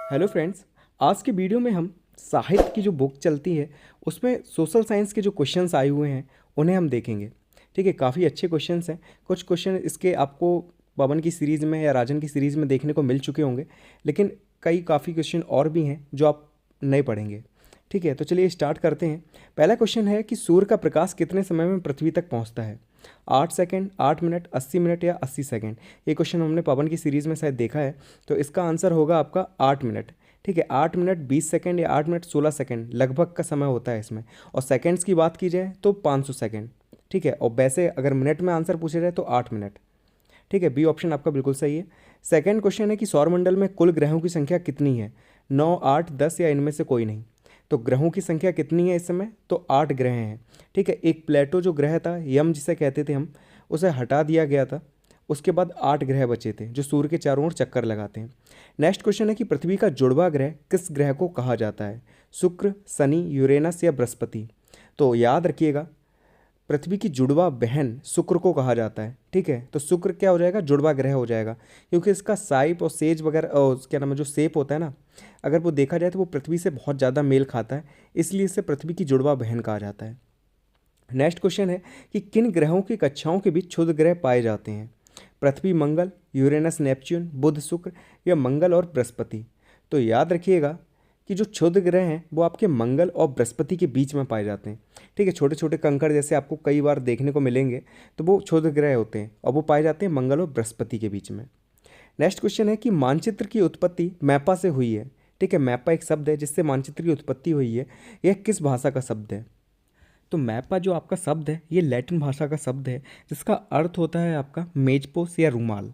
Hello friends. आज के video में हम साहित्य की जो बुक चलती है उसमें सोशल साइंस के जो क्वेश्चंस आए हुए हैं उन्हें हम देखेंगे। ठीक है, काफ़ी अच्छे क्वेश्चंस हैं। कुछ क्वेश्चन इसके आपको पवन की सीरीज़ में या राजन की सीरीज़ में देखने को मिल चुके होंगे, लेकिन कई काफ़ी क्वेश्चन और भी हैं जो आप नहीं पढ़ेंगे। ठीक है, तो चलिए स्टार्ट करते हैं। पहला क्वेश्चन है कि सूर्य का प्रकाश कितने समय में पृथ्वी तक पहुंचता है? 8 सेकंड, 8 मिनट, 80 मिनट या 80 सेकंड? ये क्वेश्चन हमने पवन की सीरीज़ में शायद देखा है, तो इसका आंसर होगा आपका 8 मिनट। ठीक है, 8 मिनट 20 सेकंड या 8 मिनट 16 सेकंड लगभग का समय होता है इसमें। और सेकंड्स की बात की जाए तो 500 सेकंड। ठीक है, और वैसे अगर मिनट में आंसर पूछा जाए तो 8 मिनट। ठीक है, बी ऑप्शन आपका बिल्कुल सही है। सेकंड क्वेश्चन है कि सौरमंडल में कुल ग्रहों की संख्या कितनी है? 9, 8, 10 या इनमें से कोई नहीं? तो ग्रहों की संख्या कितनी है इस समय? तो 8 ग्रह हैं। ठीक है, एक प्लेटो जो ग्रह था, यम जिसे कहते थे हम, उसे हटा दिया गया था। उसके बाद 8 ग्रह बचे थे जो सूर्य के चारों ओर चक्कर लगाते हैं। नेक्स्ट क्वेश्चन है कि पृथ्वी का जुड़वा ग्रह किस ग्रह को कहा जाता है? शुक्र, शनि, यूरेनस या बृहस्पति? तो याद रखिएगा, पृथ्वी की जुड़वा बहन शुक्र को कहा जाता है। ठीक है, तो शुक्र क्या हो जाएगा? जुड़वा ग्रह हो जाएगा, क्योंकि इसका साइप और सेज वगैरह और क्या नाम है जो शेप होता है ना, अगर वो देखा जाए तो वो पृथ्वी से बहुत ज़्यादा मेल खाता है, इसलिए इसे पृथ्वी की जुड़वा बहन कहा जाता है। नेक्स्ट क्वेश्चन है कि किन ग्रहों की कक्षाओं के बीच क्षुद्र ग्रह पाए जाते हैं? पृथ्वी, मंगल, यूरेनस, नेपच्यून, बुध, शुक्र या मंगल और बृहस्पति? तो याद रखिएगा कि जो क्षुद्र ग्रह हैं वो आपके मंगल और बृहस्पति के बीच में पाए जाते हैं। ठीक है, छोटे छोटे कंकड़ जैसे आपको कई बार देखने को मिलेंगे, तो वो क्षुद्र ग्रह होते हैं और वो पाए जाते हैं मंगल और बृहस्पति के बीच में। नेक्स्ट क्वेश्चन है कि मानचित्र की उत्पत्ति मैपा से हुई है। ठीक है, मैपा एक शब्द है जिससे मानचित्र की उत्पत्ति हुई है। यह किस भाषा का शब्द है? तो मैपा जो आपका शब्द है ये लैटिन भाषा का शब्द है, जिसका अर्थ होता है आपका मेजपोस या रूमाल।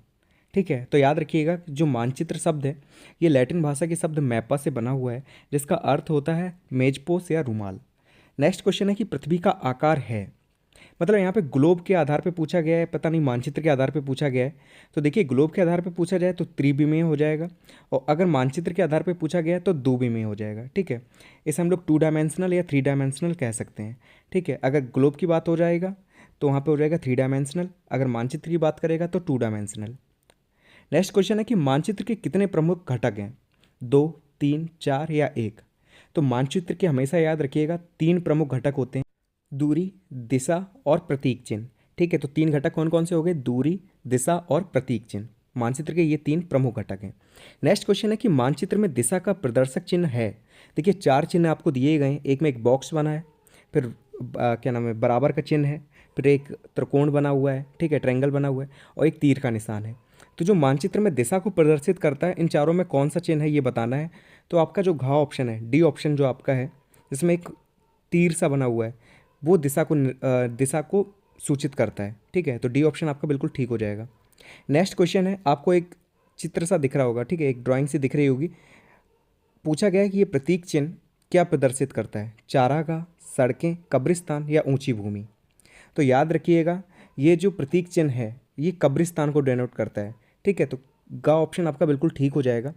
ठीक है, तो याद रखिएगा जो मानचित्र शब्द है ये लैटिन भाषा के शब्द मैपा से बना हुआ है, जिसका अर्थ होता है मेजपोस या रूमाल। नेक्स्ट क्वेश्चन है कि पृथ्वी का आकार है, मतलब यहाँ पे ग्लोब के आधार पे पूछा गया है, पता नहीं मानचित्र के आधार पे पूछा गया है। तो देखिए, ग्लोब के आधार पे पूछा जाए तो त्रिविमीय हो जाएगा, और अगर मानचित्र के आधार पे पूछा गया है तो 2 विमीय हो जाएगा। ठीक है, इसे हम लोग 2 डायमेंशनल या 3 डायमेंशनल कह सकते हैं। ठीक है, अगर ग्लोब की बात हो जाएगा तो वहाँ पे हो जाएगा 3 डायमेंशनल, अगर मानचित्र की बात करेगा तो 2 डायमेंशनल। नेक्स्ट क्वेश्चन है कि मानचित्र के कितने प्रमुख घटक हैं? 2, 3, 4 या 1? तो मानचित्र के हमेशा याद रखिएगा 3 प्रमुख घटक होते हैं: दूरी, दिशा और प्रतीक चिन्ह। ठीक है, तो 3 घटक कौन कौन से हो गए? दूरी, दिशा और प्रतीक चिन्ह। मानचित्र के ये 3 प्रमुख घटक हैं। नेक्स्ट क्वेश्चन है कि मानचित्र में दिशा का प्रदर्शक चिन्ह है। देखिए, 4 चिन्ह आपको दिए गए हैं। एक में एक बॉक्स बना है, फिर क्या नाम है बराबर का चिन्ह है, फिर एक त्रिकोण बना हुआ है, ठीक है, ट्रायंगल बना हुआ है, और एक तीर का निशान है। तो जो मानचित्र में दिशा को प्रदर्शित करता है, इन चारों में कौन सा चिन्ह है ये बताना है। तो आपका जो घ ऑप्शन है, डी ऑप्शन जो आपका है, जिसमें एक तीर सा बना हुआ है, वो दिशा को सूचित करता है। ठीक है, तो डी ऑप्शन आपका बिल्कुल ठीक हो जाएगा। नेक्स्ट क्वेश्चन है, आपको एक चित्र सा दिख रहा होगा, ठीक है, एक ड्राइंग सी दिख रही होगी। पूछा गया है कि ये प्रतीक चिन्ह क्या प्रदर्शित करता है? चारागाह, सड़कें, कब्रिस्तान या ऊंची भूमि? तो याद रखिएगा, ये जो प्रतीक चिन्ह है ये कब्रिस्तान को डेनोट करता है। ठीक है, तो गा ऑप्शन आपका बिल्कुल ठीक हो जाएगा।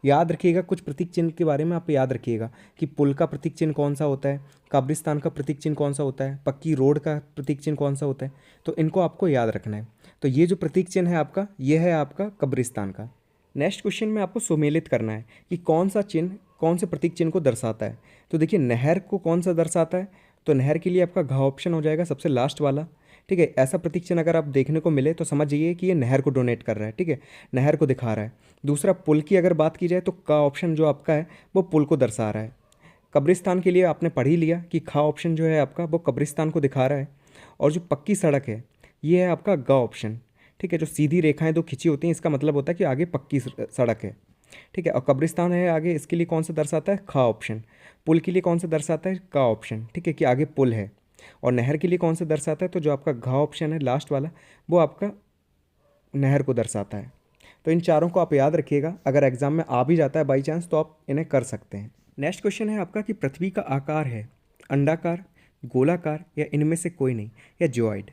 याद रखिएगा, कुछ प्रतीक चिन्ह के बारे में आप याद रखिएगा कि पुल का प्रतीक चिन्ह कौन सा होता है, कब्रिस्तान का प्रतीक चिन्ह कौन सा होता है, पक्की रोड का प्रतीक चिन्ह कौन सा होता है, तो इनको आपको याद रखना है। तो ये जो प्रतीक चिन्ह है आपका, ये है आपका कब्रिस्तान का। नेक्स्ट क्वेश्चन में आपको सुमेलित करना है कि कौन सा चिन्ह कौन से प्रतीक चिन्ह को दर्शाता है। तो देखिए, नहर को कौन सा दर्शाता है? तो नहर के लिए आपका घ ऑप्शन हो जाएगा सबसे लास्ट वाला। ठीक है, ऐसा प्रतीक चिन्ह अगर आप देखने को मिले तो समझ जाइए कि ये नहर को डोनेट कर रहा है। ठीक है, नहर को दिखा रहा है। दूसरा, पुल की अगर बात की जाए तो का ऑप्शन जो आपका है वो पुल को दर्शा रहा है। कब्रिस्तान के लिए आपने पढ़ ही लिया कि खा ऑप्शन जो है आपका वो कब्रिस्तान को दिखा रहा है। और जो पक्की सड़क है ये है आपका ग ऑप्शन। ठीक है, जो सीधी रेखाएं दो खिंची होती हैं इसका मतलब होता है कि आगे पक्की सड़क है। ठीक है, और कब्रिस्तान है आगे, इसके लिए कौन सा दर्शाता है? खा ऑप्शन। पुल के लिए कौन सा दर्शाता है? का ऑप्शन। ठीक है, कि आगे पुल है। और नहर के लिए कौन सा दर्शाता है? तो जो आपका घ ऑप्शन है लास्ट वाला, वो आपका नहर को दर्शाता है। तो इन चारों को आप याद रखिएगा, अगर एग्जाम में आ भी जाता है बाई चांस तो आप इन्हें कर सकते हैं। नेक्स्ट क्वेश्चन है आपका कि पृथ्वी का आकार है अंडाकार, गोलाकार या इनमें से कोई नहीं, या ज्योइड?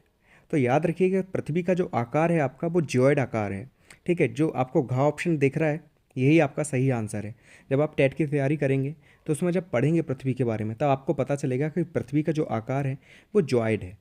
तो याद रखिएगा, पृथ्वी का जो आकार है आपका वो ज्योइड आकार है। ठीक है, जो आपको घ ऑप्शन दिख रहा है यही आपका सही आंसर है। जब आप टेट की तैयारी करेंगे तो उसमें जब पढ़ेंगे पृथ्वी के बारे में तब आपको पता चलेगा कि पृथ्वी का जो आकार है वो ज्योइड है।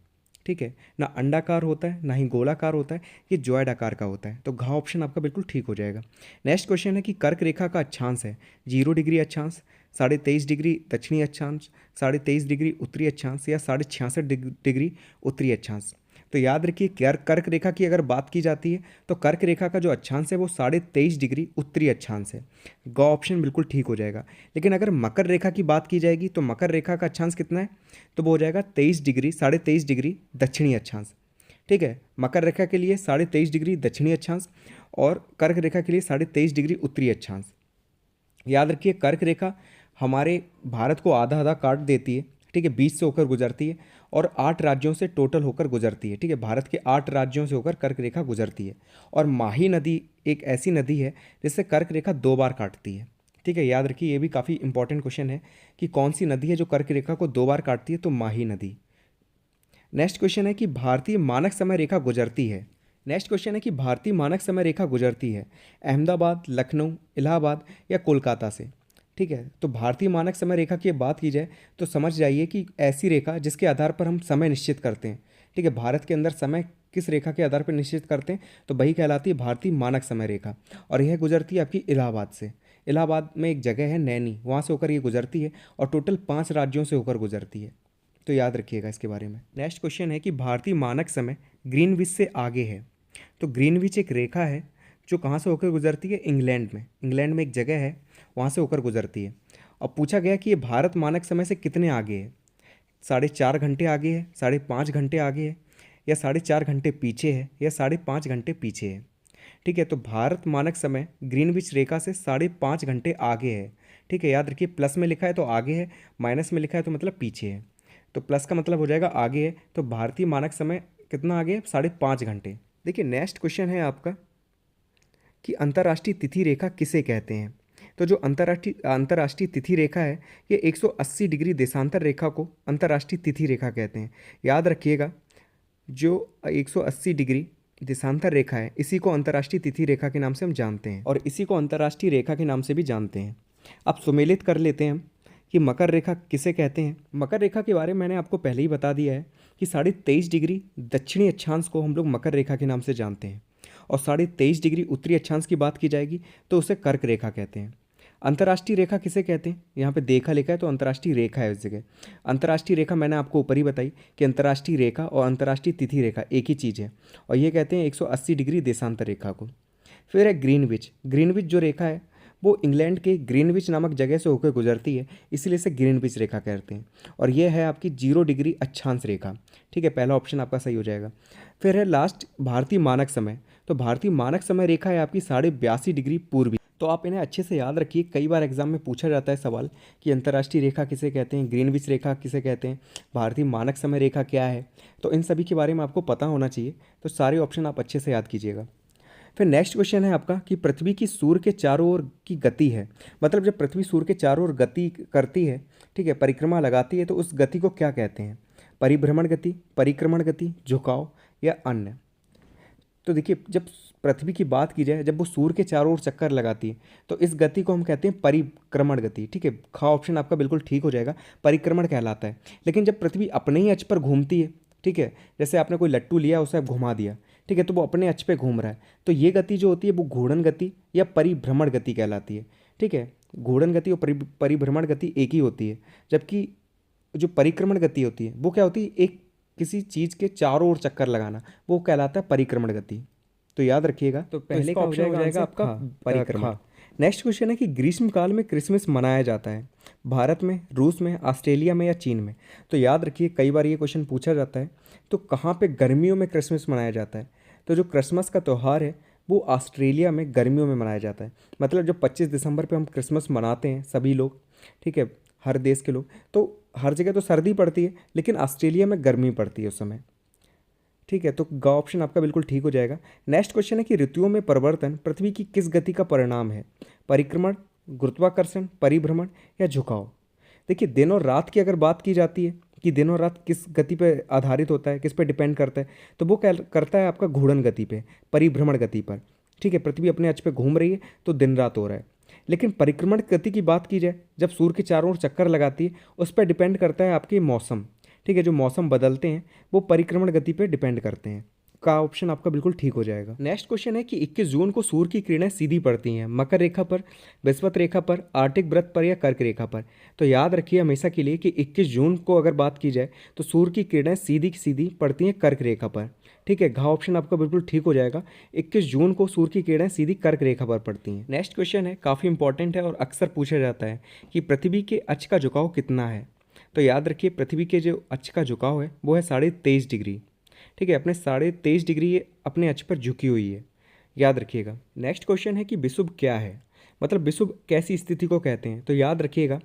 ठीक है, ना अंडाकार होता है ना ही गोलाकार होता है, ये ज्वाइड आकार का होता है। तो घ ऑप्शन आपका बिल्कुल ठीक हो जाएगा। नेक्स्ट क्वेश्चन है कि कर्क रेखा का अक्षांश है 0 डिग्री अक्षांश, 23.5 डिग्री दक्षिणी अक्षांश, 23.5 डिग्री उत्तरी अक्षांश या 66.5 डिग्री उत्तरी अक्षांश। तो याद रखिए कर्क रेखा की अगर बात की जाती है तो कर्क रेखा का जो अक्षांश है वो 23.5 डिग्री उत्तरी अक्षांश है। ग ऑप्शन बिल्कुल ठीक हो जाएगा। लेकिन अगर मकर रेखा की बात की जाएगी तो मकर रेखा का अक्षांश कितना है, तो वो हो जाएगा 23.5 डिग्री दक्षिणी अक्षांश। ठीक है, मकर रेखा के लिए 23.5 डिग्री दक्षिणी अक्षांश और कर्क रेखा के लिए 23.5 डिग्री उत्तरी अक्षांश। याद रखिए कर्क रेखा हमारे भारत को आधा आधा काट देती है। ठीक है, 20 से होकर गुजरती है और 8 राज्यों से टोटल होकर गुजरती है। ठीक है, भारत के 8 राज्यों से होकर कर्क रेखा गुजरती है। और माही नदी एक ऐसी नदी है जिससे कर्क रेखा 2 बार काटती है। ठीक है, याद रखिए ये भी काफ़ी इंपॉर्टेंट क्वेश्चन है कि कौन सी नदी है जो कर्क रेखा को 2 बार काटती है, तो माही नदी। नेक्स्ट क्वेश्चन है कि भारतीय मानक समय रेखा गुजरती है। नेक्स्ट क्वेश्चन है कि भारतीय मानक समय रेखा गुजरती है अहमदाबाद, लखनऊ, इलाहाबाद या कोलकाता से। ठीक है, तो भारतीय मानक समय रेखा की बात की जाए तो समझ जाइए कि ऐसी रेखा जिसके आधार पर हम समय निश्चित करते हैं। ठीक है, भारत के अंदर समय किस रेखा के आधार पर निश्चित करते हैं, तो वही कहलाती है भारतीय मानक समय रेखा। और यह गुजरती है आपकी इलाहाबाद से। इलाहाबाद में एक जगह है नैनी, वहाँ से होकर ये गुजरती है और टोटल 5 राज्यों से होकर गुजरती है। तो याद रखिएगा इसके बारे में। नेक्स्ट क्वेश्चन है कि भारतीय मानक समय ग्रीनविच से आगे है। तो ग्रीनविच एक रेखा है जो कहाँ से होकर गुजरती है, इंग्लैंड में। इंग्लैंड में एक जगह है, वहाँ से होकर गुजरती है। और पूछा गया कि ये भारत मानक समय से कितने आगे है, 4.5 घंटे आगे है, 5.5 घंटे आगे है, या 4.5 घंटे पीछे है, या 5.5 घंटे पीछे है। ठीक है, तो भारत मानक समय ग्रीनविच रेखा से 5.5 घंटे आगे है। ठीक है, याद रखिए प्लस में लिखा है तो आगे है, माइनस में लिखा है तो मतलब पीछे है। तो प्लस का मतलब हो जाएगा आगे है, तो भारतीय मानक समय कितना आगे है, 5.5 घंटे। देखिए नेक्स्ट क्वेश्चन है आपका कि अंतर्राष्ट्रीय तिथि रेखा किसे कहते हैं। तो जो अंतर्राष्ट्रीय तिथि रेखा है ये 180 डिग्री देशांतर रेखा को अंतर्राष्ट्रीय तिथि रेखा कहते हैं। याद रखिएगा जो 180 डिग्री देशांतर रेखा है इसी को अंतर्राष्ट्रीय तिथि रेखा के नाम से हम जानते हैं और इसी को अंतर्राष्ट्रीय रेखा के नाम से भी जानते हैं। अब सुमेलित कर लेते हैं हम कि मकर रेखा किसे कहते हैं। मकर रेखा के बारे में मैंने आपको पहले ही बता दिया है कि 23.5 डिग्री दक्षिणी अक्षांश को हम लोग मकर रेखा के नाम से जानते हैं और 23.5 डिग्री उत्तरी अक्षांश की बात की जाएगी तो उसे कर्क रेखा कहते हैं। अंतर्राष्ट्रीय रेखा किसे कहते हैं, यहाँ पे देखा लिखा है तो अंतर्राष्ट्रीय रेखा है उस जगह। अंतर्राष्ट्रीय रेखा मैंने आपको ऊपर ही बताई कि अंतर्राष्ट्रीय रेखा और अंतर्राष्ट्रीय तिथि रेखा एक ही चीज़ है और ये कहते हैं 180 डिग्री देशांतर रेखा को। फिर है ग्रीनविच। ग्रीनविच जो रेखा है वो इंग्लैंड के ग्रीनविच नामक जगह से होकर गुजरती है, इसलिए इसे ग्रीनविच रेखा कहते हैं और ये है आपकी 0 डिग्री अक्षांश रेखा। ठीक है, पहला ऑप्शन आपका सही हो जाएगा। फिर है लास्ट भारतीय मानक समय। तो भारतीय मानक समय रेखा है आपकी 82.5 डिग्री पूर्वी। तो आप इन्हें अच्छे से याद रखिए, कई बार एग्जाम में पूछा जाता है सवाल कि अंतर्राष्ट्रीय रेखा किसे कहते हैं, ग्रीनविच रेखा किसे कहते हैं, भारतीय मानक समय रेखा क्या है। तो इन सभी के बारे में आपको पता होना चाहिए, तो सारे ऑप्शन आप अच्छे से याद कीजिएगा। फिर नेक्स्ट क्वेश्चन है आपका कि पृथ्वी की सूर्य के चारों ओर की गति है, मतलब जब पृथ्वी सूर्य के चारों ओर गति करती है, ठीक है, परिक्रमा लगाती है, तो उस गति को क्या कहते हैं, परिभ्रमण गति, परिक्रमण गति, झुकाव या अन्य। तो देखिए जब पृथ्वी की बात की जाए, जब वो सूर्य के चारों ओर चक्कर लगाती है तो इस गति को हम कहते हैं परिक्रमण गति। ठीक है, खा ऑप्शन आपका बिल्कुल ठीक हो जाएगा, परिक्रमण कहलाता है। लेकिन जब पृथ्वी अपने ही अक्ष पर घूमती है, ठीक है, जैसे आपने कोई लट्टू लिया उसे आप घुमा दिया, ठीक है, तो वो अपने अक्ष पे घूम रहा है, तो ये गति जो होती है वो घूर्णन गति या परिभ्रमण गति कहलाती है। ठीक है, घूर्णन गति और परिभ्रमण गति एक ही होती है, जबकि जो परिक्रमण गति होती है वो क्या होती है, एक किसी चीज़ के चारों ओर चक्कर लगाना, वो कहलाता है परिक्रमण गति। तो याद रखिएगा, तो पहले का ऑप्शन हो जाएगा आपका परिक्रमण। नेक्स्ट क्वेश्चन है कि ग्रीष्मकाल में क्रिसमस मनाया जाता है भारत में, रूस में, ऑस्ट्रेलिया में या चीन में। तो याद रखिए कई बार ये क्वेश्चन पूछा जाता है, तो कहाँ पे गर्मियों में क्रिसमस मनाया जाता है। तो जो क्रिसमस का त्यौहार है वो ऑस्ट्रेलिया में गर्मियों में मनाया जाता है। मतलब जब 25 दिसंबर पे हम क्रिसमस मनाते हैं सभी लोग, ठीक है, हर देश के लोग, तो हर जगह तो सर्दी पड़ती है लेकिन ऑस्ट्रेलिया में गर्मी पड़ती है उस समय। ठीक है, तो ग ऑप्शन आपका बिल्कुल ठीक हो जाएगा। नेक्स्ट क्वेश्चन है कि ऋतुओं में परिवर्तन पृथ्वी की किस गति का परिणाम है, परिक्रमण, गुरुत्वाकर्षण, परिभ्रमण या झुकाव। देखिए दिन और रात की अगर बात की जाती है कि दिन और रात किस गति पे आधारित होता है, किस पे डिपेंड करता है, तो वो क्या करता है आपका घूर्णन गति पे, परिभ्रमण गति पर। ठीक है, पृथ्वी अपने अक्ष पे घूम रही है तो दिन रात हो रहा है। लेकिन परिक्रमण गति की बात की जाए, जब सूर्य के चारों ओर चक्कर लगाती है, उस पर डिपेंड करता है आपके मौसम। ठीक ठीक है, जो मौसम बदलते हैं वो परिक्रमण गति पे डिपेंड करते हैं। का ऑप्शन आपका बिल्कुल ठीक हो जाएगा। नेक्स्ट क्वेश्चन है कि 21 जून को सूर्य की किरणें सीधी पड़ती हैं मकर रेखा पर, विषुवत रेखा पर, आर्टिक वृत्त पर या कर्क रेखा पर। तो याद रखिए हमेशा के लिए कि 21 जून को अगर बात की जाए तो सूर्य की किरणें सीधी सीधी पड़ती हैं कर्क रेखा पर। ठीक है, घ ऑप्शन आपका बिल्कुल ठीक हो जाएगा। 21 जून को सूर्य की किरणें सीधी कर्क रेखा पर पड़ती हैं। नेक्स्ट क्वेश्चन है, काफ़ी इंपॉर्टेंट है और अक्सर पूछा जाता है कि पृथ्वी के अक्ष का झुकाव कितना है। तो याद रखिए पृथ्वी के जो अक्ष का झुकाव है वो है 23.5 डिग्री। ठीक है, अपने 23.5 डिग्री ये अपने अक्ष पर झुकी हुई है, याद रखिएगा। नेक्स्ट क्वेश्चन है कि विषुव क्या है, मतलब विषुव कैसी स्थिति को कहते हैं। तो याद रखिएगा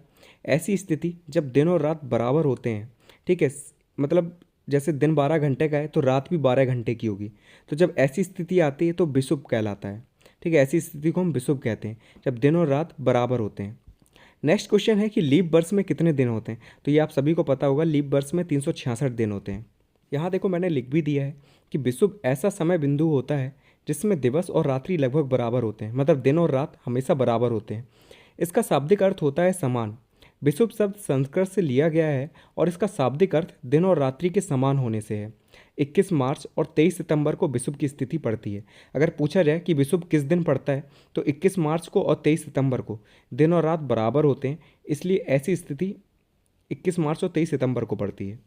ऐसी स्थिति जब दिन और रात बराबर होते हैं। ठीक है, मतलब जैसे दिन 12 घंटे का है तो रात भी 12 घंटे की होगी। तो जब ऐसी स्थिति आती है तो विषुव कहलाता है। ठीक है, ऐसी स्थिति को हम विषुव कहते हैं जब दिन और रात बराबर होते हैं। नेक्स्ट क्वेश्चन है कि लीप वर्ष में कितने दिन होते हैं। तो ये आप सभी को पता होगा, लीप वर्ष में 366 दिन होते हैं। यहाँ देखो मैंने लिख भी दिया है कि विषुव ऐसा समय बिंदु होता है जिसमें दिवस और रात्रि लगभग बराबर होते हैं, मतलब दिन और रात हमेशा बराबर होते हैं। इसका शाब्दिक अर्थ होता है समान। विषुव शब्द संस्कृत से लिया गया है और इसका शाब्दिक अर्थ दिन और रात्रि के समान होने से है। 21 मार्च और 23 सितंबर को विषुव की स्थिति पड़ती है। अगर पूछा जाए कि विषुव किस दिन पड़ता है तो 21 मार्च को और 23 सितंबर को। दिन और रात बराबर होते हैं, इसलिए ऐसी स्थिति 21 मार्च और 23 सितंबर को पड़ती है।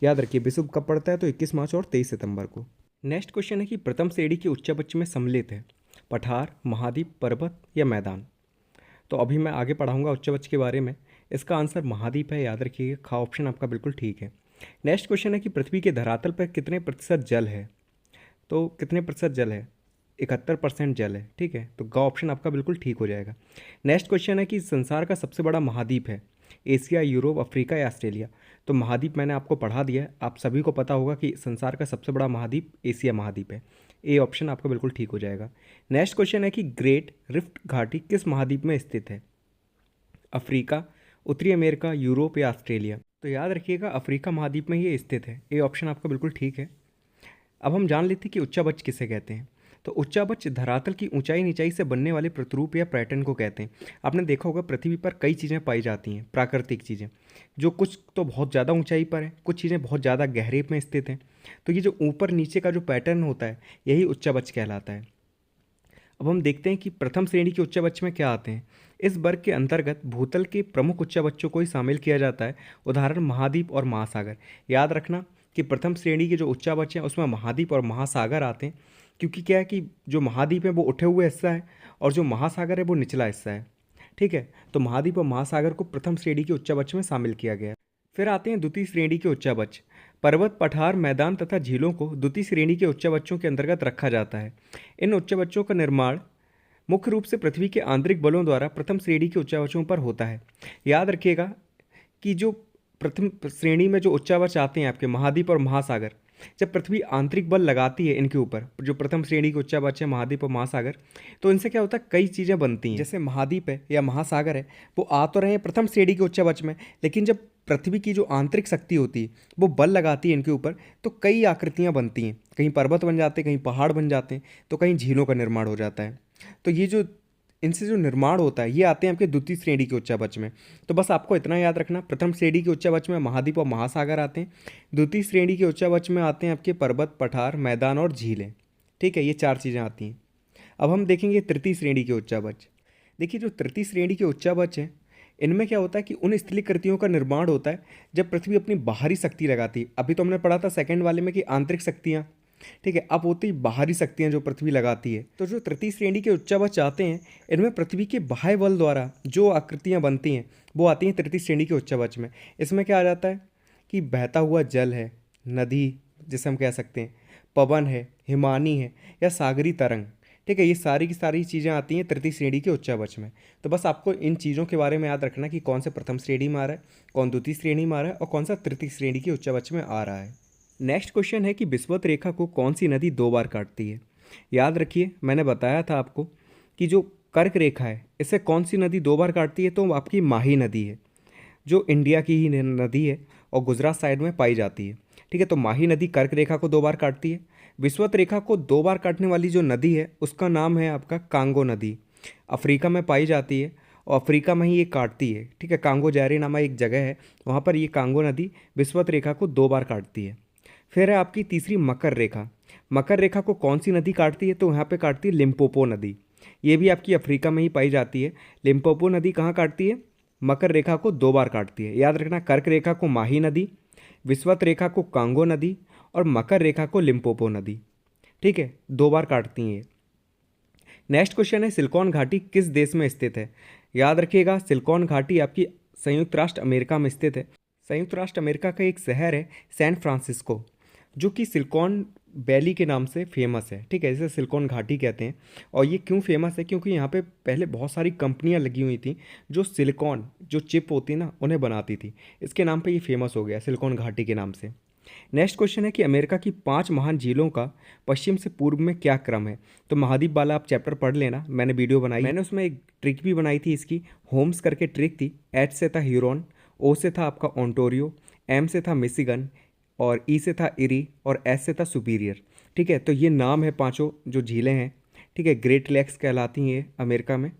याद रखिए विषुव कब पड़ता है तो 21 मार्च और 23 सितंबर को। नेक्स्ट क्वेश्चन है कि प्रथम श्रेणी के उच्चावच में सम्मिलित है पठार, महाद्वीप, पर्वत या मैदान। तो अभी मैं आगे पढ़ाऊंगा उच्चावच के बारे में। इसका आंसर महाद्वीप है, याद रखिएगा। खा ऑप्शन आपका बिल्कुल ठीक है। नेक्स्ट क्वेश्चन है कि पृथ्वी के धरातल पर कितने प्रतिशत जल है। तो कितने प्रतिशत जल है, 71% जल है। ठीक है, तो ग ऑप्शन आपका बिल्कुल ठीक हो जाएगा। नेक्स्ट क्वेश्चन है कि संसार का सबसे बड़ा महाद्वीप है एशिया, यूरोप, अफ्रीका या ऑस्ट्रेलिया। तो महाद्वीप मैंने आपको पढ़ा दिया है, आप सभी को पता होगा कि संसार का सबसे बड़ा महाद्वीप एशिया महाद्वीप है। ए ऑप्शन आपका बिल्कुल ठीक हो जाएगा। नेक्स्ट क्वेश्चन है कि ग्रेट रिफ्ट घाटी किस महाद्वीप में स्थित है, अफ्रीका, उत्तरी अमेरिका, यूरोप या ऑस्ट्रेलिया। तो याद रखिएगा अफ्रीका महाद्वीप में ये स्थित है। ए ऑप्शन आपका बिल्कुल ठीक है। अब हम जान लेते हैं कि उच्चावच किसे कहते हैं। तो उच्चावच धरातल की ऊंचाई नीचाई से बनने वाले प्रतिरूप या पैटर्न को कहते हैं। आपने देखा होगा पृथ्वी पर कई चीज़ें पाई जाती हैं, प्राकृतिक चीज़ें, जो कुछ तो बहुत ज़्यादा ऊंचाई पर है, कुछ चीज़ें बहुत ज़्यादा गहरे में स्थित हैं। तो ये जो ऊपर नीचे का जो पैटर्न होता है यही उच्चावच कहलाता है। अब हम देखते हैं कि प्रथम श्रेणी के उच्चावच में क्या आते हैं। इस वर्ग के अंतर्गत भूतल के प्रमुख उच्चावचों को ही शामिल किया जाता है, उदाहरण महाद्वीप और महासागर। याद रखना कि प्रथम श्रेणी के जो उच्चावच हैं उसमें महाद्वीप और महासागर आते हैं, क्योंकि क्या है कि जो महाद्वीप है वो उठे हुए हिस्सा है और जो महासागर है वो निचला हिस्सा है। ठीक है, तो महाद्वीप और महासागर को प्रथम श्रेणी के उच्चावच में शामिल किया गया है। फिर आते हैं द्वितीय श्रेणी के उच्चावच। पर्वत, पठार, मैदान तथा झीलों को द्वितीय श्रेणी के उच्चावचों के अंतर्गत रखा जाता है। इन उच्चावचों का निर्माण मुख्य रूप से पृथ्वी के आंतरिक बलों द्वारा प्रथम श्रेणी के उच्चावचों पर होता है। याद रखिएगा कि जो प्रथम श्रेणी में जो उच्चावच आते हैं आपके महाद्वीप और महासागर, जब पृथ्वी आंतरिक बल लगाती है इनके ऊपर, जो प्रथम श्रेणी के उच्चावच है महाद्वीप और महासागर, तो इनसे क्या होता है कई चीज़ें बनती हैं। जैसे महाद्वीप है या महासागर है वो आ तो रहे हैं प्रथम श्रेणी के उच्चावच में, लेकिन जब पृथ्वी की जो आंतरिक शक्ति होती है वो बल लगाती है इनके ऊपर, तो कई आकृतियाँ बनती हैं। कहीं पर्वत बन जाते हैं, कहीं पहाड़ बन जाते हैं, तो कहीं झीलों का निर्माण हो जाता है। तो ये जो इनसे जो निर्माण होता है ये आते हैं आपके द्वितीय श्रेणी के उच्चावच में। तो बस आपको इतना याद रखना, प्रथम श्रेणी के उच्चावच में महाद्वीप और महासागर आते हैं, द्वितीय श्रेणी के उच्चावच में आते हैं आपके पर्वत, पठार, मैदान और झीलें। ठीक है, ये चार चीज़ें आती हैं। अब हम देखेंगे तृतीय श्रेणी के उच्चावच। देखिए जो तृतीय श्रेणी के उच्चावच हैं इनमें क्या होता है कि उन स्थलीय कृतियों का निर्माण होता है जब पृथ्वी अपनी बाहरी शक्ति लगाती है। अभी तो हमने पढ़ा था सेकंड वाले में कि आंतरिक शक्तियाँ, ठीक है, अब होती बाहरी शक्तियाँ जो पृथ्वी लगाती है। तो जो तृतीय श्रेणी के उच्चावच आते हैं इनमें पृथ्वी के बाह्य बल द्वारा जो आकृतियाँ बनती हैं वो आती हैं तृतीय श्रेणी के उच्चावच में। इसमें क्या आ जाता है कि बहता हुआ जल है, नदी जिसे हम कह सकते हैं, पवन है, हिमानी है या सागरी तरंग। ठीक है, ये सारी की सारी चीज़ें आती हैं तृतीय श्रेणी के उच्चावच में। तो बस आपको इन चीज़ों के बारे में याद रखना कि कौन से प्रथम श्रेणी में आ रहा है, कौन द्वितीय श्रेणी में आ रहा है और कौन सा तृतीय श्रेणी के उच्चावच में आ रहा है। नेक्स्ट क्वेश्चन है कि विषुवत रेखा को कौन सी नदी 2 बार काटती है। याद रखिए मैंने बताया था आपको कि जो कर्क रेखा है इसे कौन सी नदी 2 बार काटती है, तो आपकी माही नदी है, जो इंडिया की ही नदी है और गुजरात साइड में पाई जाती है। ठीक है, तो माही नदी कर्क रेखा को 2 बार काटती है। विषुवत रेखा को 2 बार काटने वाली जो नदी है उसका नाम है आपका कांगो नदी, अफ्रीका में पाई जाती है और अफ्रीका में ही ये काटती है, ठीक है। कांगो जारी नामा एक जगह है, वहाँ पर ये कांगो नदी विषुवत रेखा को 2 बार काटती है। फिर है आपकी तीसरी मकर रेखा। मकर रेखा को कौन सी नदी काटती है? तो यहाँ पे काटती है लिम्पोपो नदी। ये भी आपकी अफ्रीका में ही पाई जाती है। लिम्पोपो नदी कहाँ काटती है? मकर रेखा को 2 बार काटती है। याद रखना, कर्क रेखा को माही नदी, विषुवत रेखा को कांगो नदी और मकर रेखा को लिम्पोपो नदी, ठीक है, 2 बार काटती हैं ये। नेक्स्ट क्वेश्चन है, सिलिकॉन घाटी किस देश में स्थित है? याद रखिएगा, सिलिकॉन घाटी आपकी संयुक्त राष्ट्र अमेरिका में स्थित है। संयुक्त राष्ट्र अमेरिका का एक शहर है सैन फ्रांसिस्को, जो कि सिलिकॉन वैली के नाम से फेमस है, ठीक है, जिसे सिलिकॉन घाटी कहते हैं। और ये क्यों फेमस है? क्योंकि यहाँ पे पहले बहुत सारी कंपनियाँ लगी हुई थी जो सिलिकॉन जो चिप होती ना उन्हें बनाती थी। इसके नाम पे ये फेमस हो गया सिलिकॉन घाटी के नाम से। नेक्स्ट क्वेश्चन है कि अमेरिका की 5 महान झीलों का पश्चिम से पूर्व में क्या क्रम है? तो महाद्वीप वाला आप चैप्टर पढ़ लेना, मैंने वीडियो बनाई, मैंने उसमें एक ट्रिक भी बनाई थी इसकी, होम्स करके ट्रिक थी। एच से था ह्यूरॉन, ओ से था आपका ओंटोरियो, एम से था मिशिगन और ई से था इरी और एस से था सुपीरियर, ठीक है। तो ये नाम है पांचों जो झीलें हैं, ठीक है, ग्रेट लेक्स कहलाती हैं ये अमेरिका में,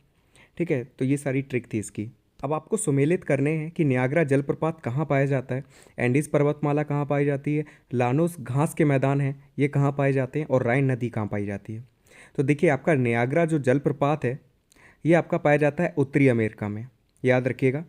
ठीक है। तो ये सारी ट्रिक थी इसकी। अब आपको सुमेलित करने हैं कि नियाग्रा जलप्रपात कहाँ पाया जाता है, एंडीज पर्वतमाला कहाँ पाई जाती है, लानोस घास के मैदान हैं ये कहाँ पाए जाते हैं और राइन नदी कहाँ पाई जाती है। तो देखिए, आपका नियाग्रा जो जलप्रपात है ये आपका पाया जाता है उत्तरी अमेरिका में, याद रखिएगा।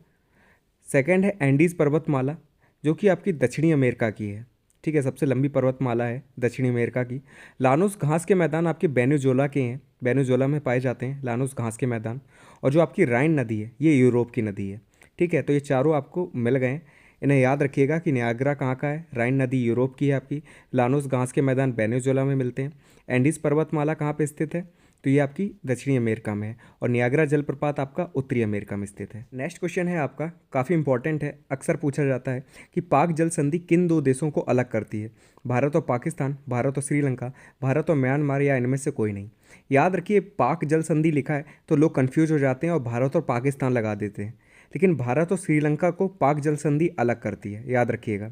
सेकंड है एंडीज पर्वतमाला, जो कि आपकी दक्षिणी अमेरिका की है, ठीक है, सबसे लंबी पर्वतमाला है दक्षिणी अमेरिका की। लानोस घास के मैदान आपके वेनेजुएला के हैं, वेनेजुएला में पाए जाते हैं लानोस घास के मैदान। और जो आपकी राइन नदी है ये यूरोप की नदी है, ठीक है। तो ये चारों आपको मिल गए, इन्हें याद रखिएगा कि नियाग्रा कहाँ का है, राइन नदी यूरोप की है आपकी, लानोस घास के मैदान वेनेजुएला में मिलते हैं, एंडीज पर्वतमाला कहाँ पे स्थित है, तो ये आपकी दक्षिणी अमेरिका में है, और नियाग्रा जलप्रपात आपका उत्तरी अमेरिका में स्थित है। नेक्स्ट क्वेश्चन है आपका, काफ़ी इंपॉर्टेंट है, अक्सर पूछा जाता है कि पाक जल संधि किन 2 देशों को अलग करती है? भारत और पाकिस्तान, भारत और श्रीलंका, भारत और म्यांमार, या इनमें से कोई नहीं। याद रखिए, पाक जल संधि लिखा है तो लोग कन्फ्यूज हो जाते हैं और भारत और पाकिस्तान लगा देते हैं, लेकिन भारत और श्रीलंका को पाक जल संधि अलग करती है, याद रखिएगा।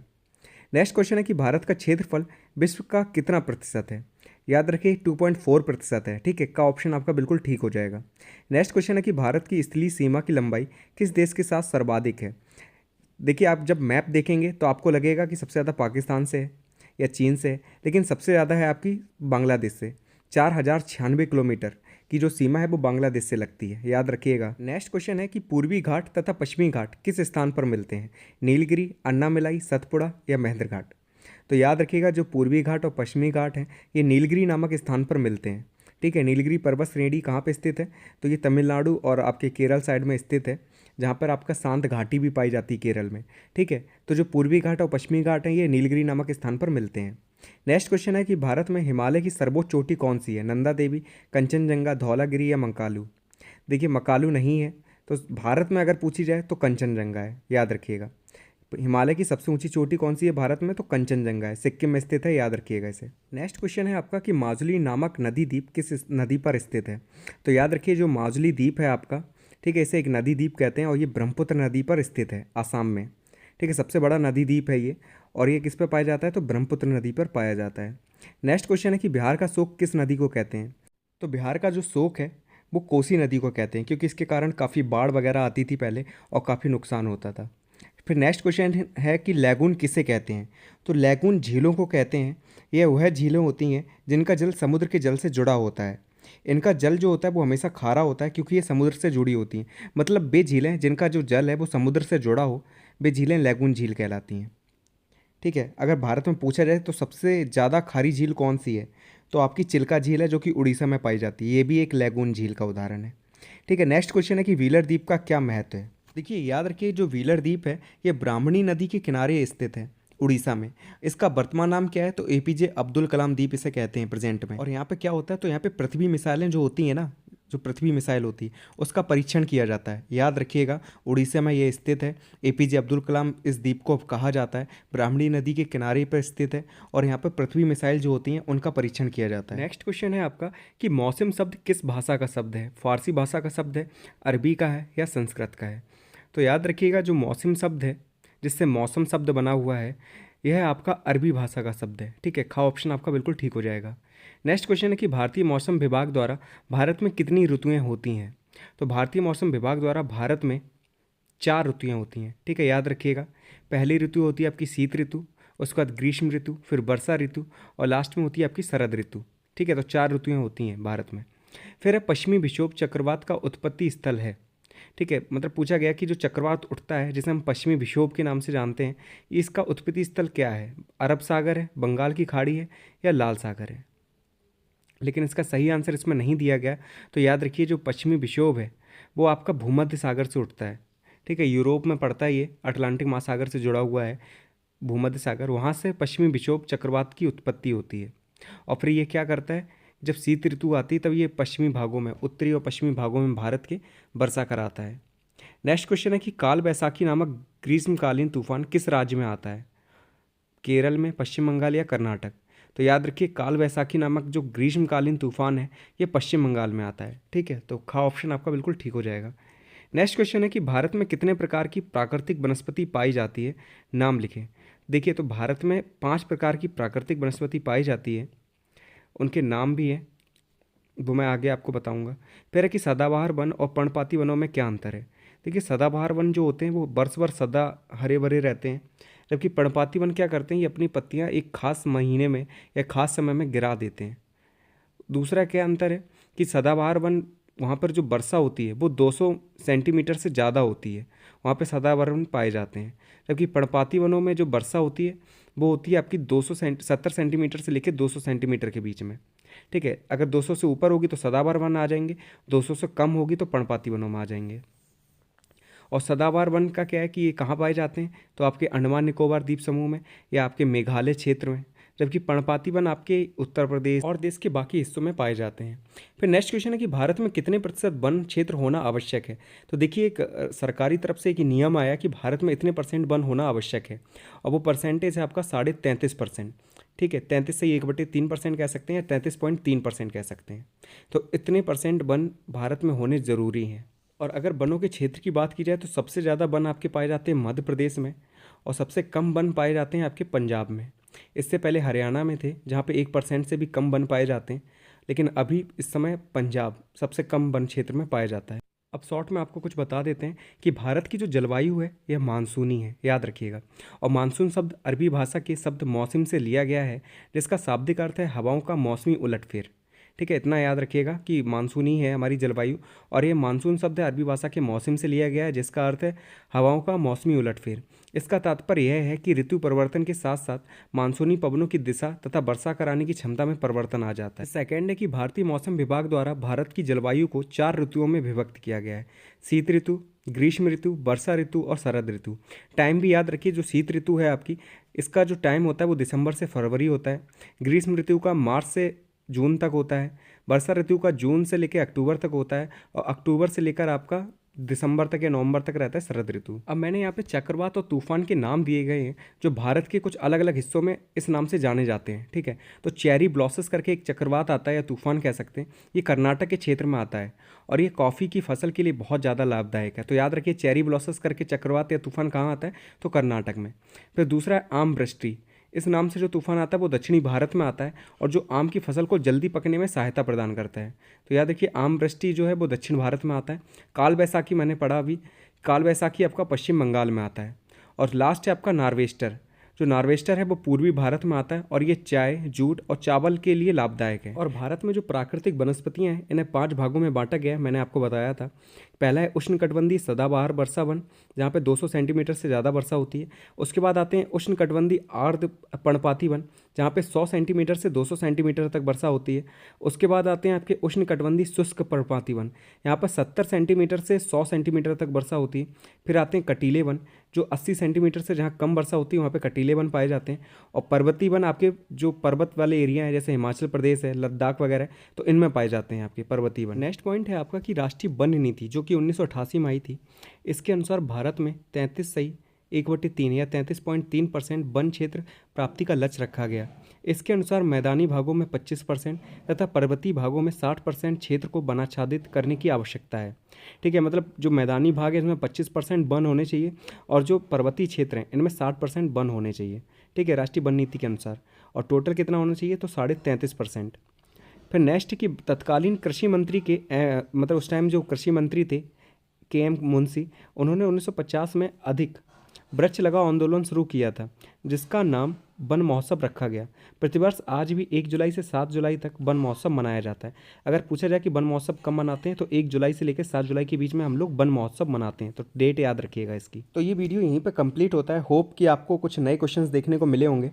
नेक्स्ट क्वेश्चन है कि भारत का क्षेत्रफल विश्व का कितना प्रतिशत है? याद रखिए 2.4% है, ठीक है, का ऑप्शन आपका बिल्कुल ठीक हो जाएगा। नेक्स्ट क्वेश्चन है कि भारत की स्थलीय सीमा की लंबाई किस देश के साथ सर्वाधिक है? देखिए, आप जब मैप देखेंगे तो आपको लगेगा कि सबसे ज़्यादा पाकिस्तान से है या चीन से है, लेकिन सबसे ज़्यादा है आपकी बांग्लादेश से। 4096 किलोमीटर की जो सीमा है वो बांग्लादेश से लगती है, याद रखिएगा। नेक्स्ट क्वेश्चन है कि पूर्वी घाट तथा पश्चिमी घाट किस स्थान पर मिलते हैं? नीलगिरी, अन्नामलाई, सतपुड़ा या महेंद्र घाट? तो याद रखिएगा, जो पूर्वी घाट और पश्चिमी घाट हैं ये नीलगिरी नामक स्थान पर मिलते हैं, ठीक है। नीलगिरी पर्वत श्रेणी कहाँ पे स्थित है? तो ये तमिलनाडु और आपके केरल साइड में स्थित है, जहाँ पर आपका शांत घाटी भी पाई जाती है केरल में, ठीक है। तो जो पूर्वी घाट और पश्चिमी घाट हैं ये नीलगिरी नामक स्थान पर मिलते हैं। नेक्स्ट क्वेश्चन है कि भारत में हिमालय की सर्वोच्च चोटी कौन सी है? नंदा देवी, कंचनजंगा, धौलागिरी या मंकालू? देखिए, मकालू नहीं है, तो भारत में अगर पूछी जाए तो कंचनजंगा है, याद रखिएगा। हिमालय की सबसे ऊंची चोटी कौन सी है भारत में? तो कंचनजंगा है, सिक्किम में स्थित है, याद रखिएगा इसे। नेक्स्ट क्वेश्चन है आपका कि माजुली नामक नदी द्वीप किस नदी पर स्थित है? तो याद रखिए, जो माजुली द्वीप है आपका, ठीक है, इसे एक नदी द्वीप कहते हैं और ये ब्रह्मपुत्र नदी पर स्थित है आसाम में, ठीक है, सबसे बड़ा नदी द्वीप है ये। और ये किस पे पाया जाता है? तो ब्रह्मपुत्र नदी पर पाया जाता है। नेक्स्ट क्वेश्चन है कि बिहार का शोक किस नदी को कहते हैं? तो बिहार का जो शोक है वो कोसी नदी को कहते हैं, क्योंकि इसके कारण काफ़ी बाढ़ वगैरह आती थी पहले और काफ़ी नुकसान होता था। फिर नेक्स्ट क्वेश्चन है कि लैगून किसे कहते हैं? तो लैगून झीलों को कहते हैं। ये वह झीलें होती हैं जिनका जल समुद्र के जल से जुड़ा होता है। इनका जल जो होता है वो हमेशा खारा होता है, क्योंकि ये समुद्र से जुड़ी होती हैं। मतलब वे झीलें जिनका जो जल है वो समुद्र से जुड़ा हो, वे झीलें लैगून झील कहलाती हैं, ठीक है। अगर भारत में पूछा जाए तो सबसे ज़्यादा खारी झील कौन सी है? तो आपकी चिल्का झील है, जो कि उड़ीसा में पाई जाती है, ये भी एक लैगून झील का उदाहरण है, ठीक है। नेक्स्ट क्वेश्चन है कि व्हीलर द्वीप का क्या महत्व है? देखिए, याद रखिए, जो व्हीलर द्वीप है ये ब्राह्मणी नदी के किनारे स्थित है उड़ीसा में। इसका वर्तमान नाम क्या है? तो एपीजे अब्दुल कलाम द्वीप इसे कहते हैं प्रेजेंट में। और यहाँ पे क्या होता है? तो यहाँ पे पृथ्वी मिसाइलें जो होती हैं ना, जो पृथ्वी मिसाइल होती है उसका परीक्षण किया जाता है, याद रखिएगा। उड़ीसा में ये स्थित है, एपीजे अब्दुल कलाम इस द्वीप को कहा जाता है, ब्राह्मणी नदी के किनारे पर स्थित है और यहाँ पर पृथ्वी मिसाइल जो होती हैं उनका परीक्षण किया जाता है। नेक्स्ट क्वेश्चन है आपका कि मौसम शब्द किस भाषा का शब्द है? फारसी भाषा का शब्द है, अरबी का है या संस्कृत का है? तो याद रखिएगा, जो मौसम शब्द है जिससे मौसम शब्द बना हुआ है यह आपका अरबी भाषा का शब्द है, ठीक है, खा ऑप्शन आपका बिल्कुल ठीक हो जाएगा। नेक्स्ट क्वेश्चन है कि भारतीय मौसम विभाग द्वारा भारत में कितनी ऋतुएं होती हैं? तो भारतीय मौसम विभाग द्वारा भारत में 4 ऋतुएं होती हैं, ठीक है, याद रखिएगा। पहली ऋतु होती है आपकी शीत ऋतु, उसके बाद ग्रीष्म ऋतु, फिर वर्षा ऋतु और लास्ट में होती है आपकी शरद ऋतु, ठीक है। तो 4 ऋतुएं होती हैं भारत में। फिर है पश्चिमी विक्षोभ चक्रवात का उत्पत्ति स्थल है, ठीक है। मतलब पूछा गया कि जो चक्रवात उठता है जिसे हम पश्चिमी विक्षोभ के नाम से जानते हैं, इसका उत्पत्ति स्थल क्या है? अरब सागर है, बंगाल की खाड़ी है या लाल सागर है? लेकिन इसका सही आंसर इसमें नहीं दिया गया। तो याद रखिए जो पश्चिमी विक्षोभ है वो आपका भूमध्य सागर से उठता है, ठीक है। यूरोप में पड़ता है, ये अटलांटिक महासागर से जुड़ा हुआ है भूमध्य सागर, वहाँ से पश्चिमी विक्षोभ चक्रवात की उत्पत्ति होती है। और फिर ये क्या करता है, जब शीत ऋतु आती है तब ये पश्चिमी भागों में, उत्तरी और पश्चिमी भागों में भारत के वर्षा कराता है। नेक्स्ट क्वेश्चन है कि काल बैसाखी नामक ग्रीष्मकालीन तूफान किस राज्य में आता है? केरल में, पश्चिम बंगाल या कर्नाटक? तो याद रखिए काल बैसाखी नामक जो ग्रीष्मकालीन तूफान है ये पश्चिम बंगाल में आता है, ठीक है। तो खा ऑप्शन आपका बिल्कुल ठीक हो जाएगा। नेक्स्ट क्वेश्चन है कि भारत में कितने प्रकार की प्राकृतिक वनस्पति पाई जाती है? नाम लिखें। देखिए तो भारत में 5 प्रकार की प्राकृतिक वनस्पति पाई जाती है, उनके नाम भी हैं, वो मैं आगे आपको बताऊंगा। फिर है कि सदाबहार वन और पर्णपाती वनों में क्या अंतर है? देखिए सदाबहार वन जो होते हैं वो वर्ष भर सदा हरे भरे रहते हैं, जबकि पर्णपाती वन क्या करते हैं, ये अपनी पत्तियां एक खास महीने में या खास समय में गिरा देते हैं। दूसरा क्या अंतर है कि सदाबहार वन वहाँ पर जो वर्षा होती है वो 200 सेंटीमीटर से ज़्यादा होती है, वहाँ पे सदाबहार वन पाए जाते हैं। जबकि पर्णपाती वनों में जो वर्षा होती है वो होती है आपकी 70 सेंटीमीटर से लेकर 200 सेंटीमीटर के बीच में, ठीक है। अगर 200 से ऊपर होगी तो सदाबहार वन आ जाएंगे, 200 से कम होगी तो पर्णपाती वनों में आ जाएंगे। और सदाबहार वन का क्या है कि ये कहाँ पाए जाते हैं, तो आपके अंडमान निकोबार द्वीप समूह में या आपके मेघालय क्षेत्र में, जबकि पर्णपाती वन आपके उत्तर प्रदेश और देश के बाकी हिस्सों में पाए जाते हैं। फिर नेक्स्ट क्वेश्चन है कि भारत में कितने प्रतिशत वन क्षेत्र होना आवश्यक है? तो देखिए एक सरकारी तरफ से एक नियम आया कि भारत में इतने % वन होना आवश्यक है, और वो परसेंटेज है आपका 33.5%, ठीक है। 33 से 1/3% कह सकते हैं या 33.3% कह सकते हैं। तो इतने % वन भारत में होने ज़रूरी हैं। और अगर वनों के क्षेत्र की बात की जाए तो सबसे ज़्यादा वन आपके पाए जाते हैं मध्य प्रदेश में, और सबसे कम वन पाए जाते हैं आपके पंजाब में। इससे पहले हरियाणा में थे जहाँ पे 1% से भी कम वन पाए जाते हैं, लेकिन अभी इस समय पंजाब सबसे कम वन क्षेत्र में पाया जाता है। अब शॉर्ट में आपको कुछ बता देते हैं कि भारत की जो जलवायु है यह मानसूनी है, याद रखिएगा। और मानसून शब्द अरबी भाषा के शब्द मौसम से लिया गया है, जिसका शाब्दिक अर्थ है हवाओं का मौसमी उलटफेर, ठीक है। इतना याद रखिएगा कि मानसूनी है हमारी जलवायु, और ये मानसून शब्द है अरबी भाषा के मौसम से लिया गया है, जिसका अर्थ है हवाओं का मौसमी उलटफेर। इसका तात्पर्य यह है कि ऋतु परिवर्तन के साथ साथ मानसूनी पवनों की दिशा तथा वर्षा कराने की क्षमता में परिवर्तन आ जाता है। सेकेंड है कि भारतीय मौसम विभाग द्वारा भारत की जलवायु को 4 ऋतुओं में विभक्त किया गया है: शीत ऋतु, ग्रीष्म ऋतु, वर्षा ऋतु और शरद ऋतु। टाइम भी याद रखिए, जो शीत ऋतु है आपकी, इसका जो टाइम होता है वो दिसंबर से फरवरी होता है। ग्रीष्म ऋतु का मार्च से जून तक होता है। वर्षा ऋतु का जून से लेकर अक्टूबर तक होता है, और अक्टूबर से लेकर आपका दिसंबर तक या नवंबर तक रहता है शरद ऋतु। अब मैंने यहाँ पे चक्रवात और तूफान के नाम दिए गए हैं जो भारत के कुछ अलग अलग हिस्सों में इस नाम से जाने जाते हैं, ठीक है। तो चेरी ब्लॉसस करके एक चक्रवात आता है या तूफान कह सकते हैं, ये कर्नाटक के क्षेत्र में आता है, और ये कॉफ़ी की फसल के लिए बहुत ज़्यादा लाभदायक है। तो याद रखिए चेरी ब्लॉसस करके चक्रवात या तूफान कहाँ आता है, तो कर्नाटक में। फिर दूसरा है आम वृष्टि, इस नाम से जो तूफान आता है वो दक्षिणी भारत में आता है, और जो आम की फसल को जल्दी पकने में सहायता प्रदान करता है। तो याद रखिए आम वृष्टि जो है वो दक्षिण भारत में आता है। काल बैसाखी मैंने पढ़ा अभी, काल बैसाखी आपका पश्चिम बंगाल में आता है। और लास्ट है आपका नार्वेस्टर, जो नार्वेस्टर है वो पूर्वी भारत में आता है, और ये चाय, जूट और चावल के लिए लाभदायक है। और भारत में जो प्राकृतिक वनस्पतियाँ हैं इन्हें 5 भागों में बांटा गया है, मैंने आपको बताया था। पहला है उष्णकटिबंधीय सदाबहार वर्षा वन, जहाँ पे 200 सेंटीमीटर से ज़्यादा वर्षा होती है। उसके बाद आते हैं उष्णकटिबंधीय आर्द्र पर्णपाती वन, जहाँ पे 100 सेंटीमीटर से 200 सेंटीमीटर तक वर्षा होती है। उसके बाद आते हैं आपके उष्णकटिबंधीय शुष्क पर्णपाती वन, यहाँ पर 70 सेंटीमीटर से 100 सेंटीमीटर तक वर्षा होती है। फिर आते हैं कटीले वन, जो 80 सेंटीमीटर से जहाँ कम वर्षा होती है वहाँ पे कटीले वन पाए जाते हैं। और पर्वतीय वन आपके जो पर्वत वाले एरिया हैं जैसे हिमाचल प्रदेश है, लद्दाख वगैरह, तो इनमें पाए जाते हैं आपके पर्वतीय वन। नेक्स्ट पॉइंट है आपका कि राष्ट्रीय वन नीति जो कि 1988 में आई थी, इसके अनुसार भारत में 33/1/3 या 33.3% वन क्षेत्र प्राप्ति का लक्ष्य रखा गया। इसके अनुसार मैदानी भागों में 25% तथा पर्वतीय भागों में 60% क्षेत्र को वनाच्छादित करने की आवश्यकता है, ठीक है। मतलब जो मैदानी भाग है इसमें 25% वन होने चाहिए, और जो पर्वतीय क्षेत्र हैं इनमें 60% वन होने चाहिए, ठीक है, राष्ट्रीय वन नीति के अनुसार। और टोटल कितना होना चाहिए, तो 33.5%। फिर नेक्स्ट की तत्कालीन कृषि मंत्री के मतलब उस टाइम जो कृषि मंत्री थे के.एम. मुंशी, उन्होंने 1950 में अधिक वृक्ष लगाओ आंदोलन शुरू किया था, जिसका नाम वन महोत्सव रखा गया। प्रतिवर्ष आज भी 1 जुलाई से 7 जुलाई तक वन महोत्सव मनाया जाता है। अगर पूछा जाए कि वन महोत्सव कब मनाते हैं, तो 1 जुलाई से लेकर 7 जुलाई के बीच में हम लोग वन महोत्सव मनाते हैं, तो डेट याद रखिएगा इसकी। तो ये वीडियो यहीं पर कंप्लीट होता है। होप कि आपको कुछ नए क्वेश्चंस देखने को मिले होंगे,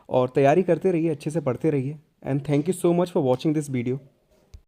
और तैयारी करते रहिए, अच्छे से पढ़ते रहिए। And thank you so much for watching this video.